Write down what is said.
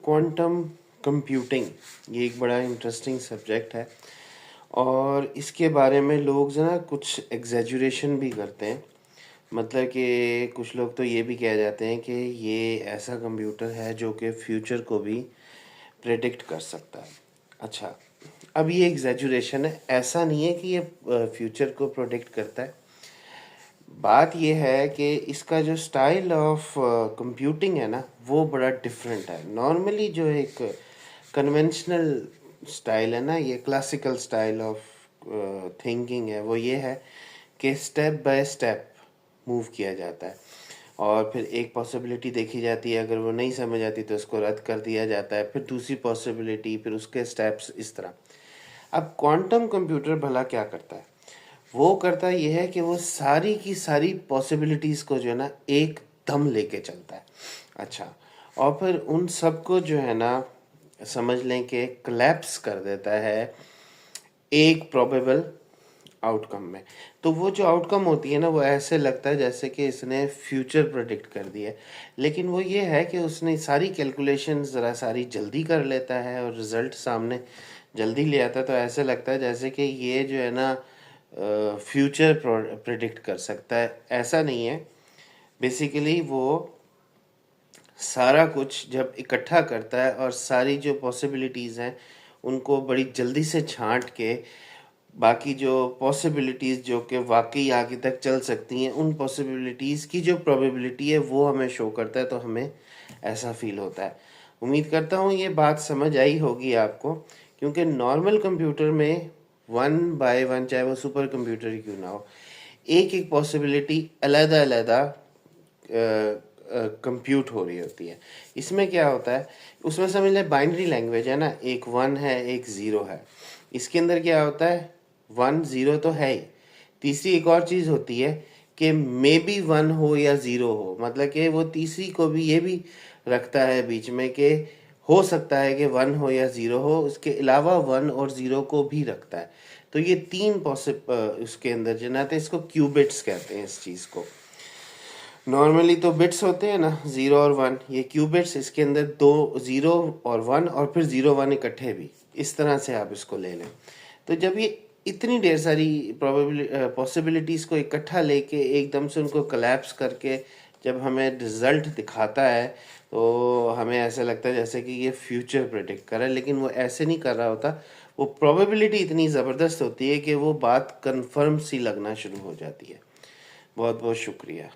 Quantum computing ये एक बड़ा इंटरेस्टिंग सब्जेक्ट है और इसके बारे में लोग जो ना कुछ एग्जैजुरेशन भी करते हैं। मतलब कि कुछ लोग तो ये भी कह जाते हैं कि ये ऐसा कंप्यूटर है जो कि फ्यूचर को भी प्रेडिक्ट कर सकता है। अच्छा, अब ये एग्जैजुरेशन है, ऐसा नहीं है कि ये फ्यूचर को प्रेडिक्ट करता है। बात ये है कि इसका जो स्टाइल ऑफ कंप्यूटिंग है ना वो बड़ा डिफरेंट है। नॉर्मली जो एक कन्वेंशनल स्टाइल है ना, ये क्लासिकल स्टाइल ऑफ थिंकिंग है, वो ये है कि स्टेप बाय स्टेप मूव किया जाता है और फिर एक पॉसिबिलिटी देखी जाती है, अगर वो नहीं समझ आती तो उसको रद्द कर दिया जाता है, फिर दूसरी पॉसिबिलिटी, फिर उसके स्टेप्स, इस तरह। अब क्वांटम कंप्यूटर भला क्या करता है? वो करता ये है कि वो सारी की सारी पॉसिबिलिटीज़ को जो है ना एक दम लेके चलता है। अच्छा, और फिर उन सबको जो है ना समझ लें कि कोलैप्स कर देता है एक प्रोबेबल आउटकम में। तो वो जो आउटकम होती है ना वो ऐसे लगता है जैसे कि इसने फ्यूचर प्रेडिक्ट कर दिया है, लेकिन वो ये है कि उसने सारी कैलकुलेशन ज़रा सारी जल्दी कर लेता है और रिज़ल्ट सामने जल्दी ले आता है। तो ऐसे लगता है जैसे कि ये जो है ना फ्यूचर प्रेडिक्ट कर सकता है। ऐसा नहीं है। बेसिकली वो सारा कुछ जब इकट्ठा करता है और सारी जो पॉसिबिलिटीज़ हैं उनको बड़ी जल्दी से छांट के बाकी जो पॉसिबिलिटीज़ जो कि वाकई आगे तक चल सकती हैं, उन पॉसिबिलिटीज़ की जो प्रोबेबिलिटी है वो हमें शो करता है, तो हमें ऐसा फील होता है। उम्मीद करता हूँ ये बात समझ आई होगी आपको, क्योंकि नॉर्मल कंप्यूटर में वन बाय वन, चाहे वो सुपर कंप्यूटर ही क्यों ना हो, एक एक पॉसिबिलिटी अलग-अलग कंप्यूट हो रही होती है। इसमें क्या होता है, उसमें समझ लें बाइनरी लैंग्वेज है ना, एक वन है एक ज़ीरो है। इसके अंदर क्या होता है, वन ज़ीरो तो है ही, तीसरी एक और चीज़ होती है कि मे बी वन हो या ज़ीरो हो। मतलब कि वो तीसरी को भी ये भी रखता है बीच में कि हो सकता है कि वन हो या ज़ीरो हो, उसके अलावा वन और ज़ीरो को भी रखता है। तो ये तीन उसके अंदर जो ना, तो इसको क्यूबिट्स कहते हैं इस चीज़ को। नॉर्मली तो बिट्स होते हैं ना, ज़ीरो और वन, ये क्यूबिट्स, इसके अंदर दो ज़ीरो और वन, और फिर ज़ीरो वन इकट्ठे भी, इस तरह से आप इसको ले लें। तो जब ये इतनी ढेर सारी पॉसिबिलिटीज़ को इकट्ठा लेके एकदम से उनको कोलैप्स करके जब हमें रिज़ल्ट दिखाता है तो हमें ऐसा लगता है जैसे कि ये फ्यूचर प्रेडिक्ट कर रहा है, लेकिन वो ऐसे नहीं कर रहा होता। वो प्रोबेबिलिटी इतनी ज़बरदस्त होती है कि वो बात कन्फर्म सी लगना शुरू हो जाती है। बहुत बहुत शुक्रिया।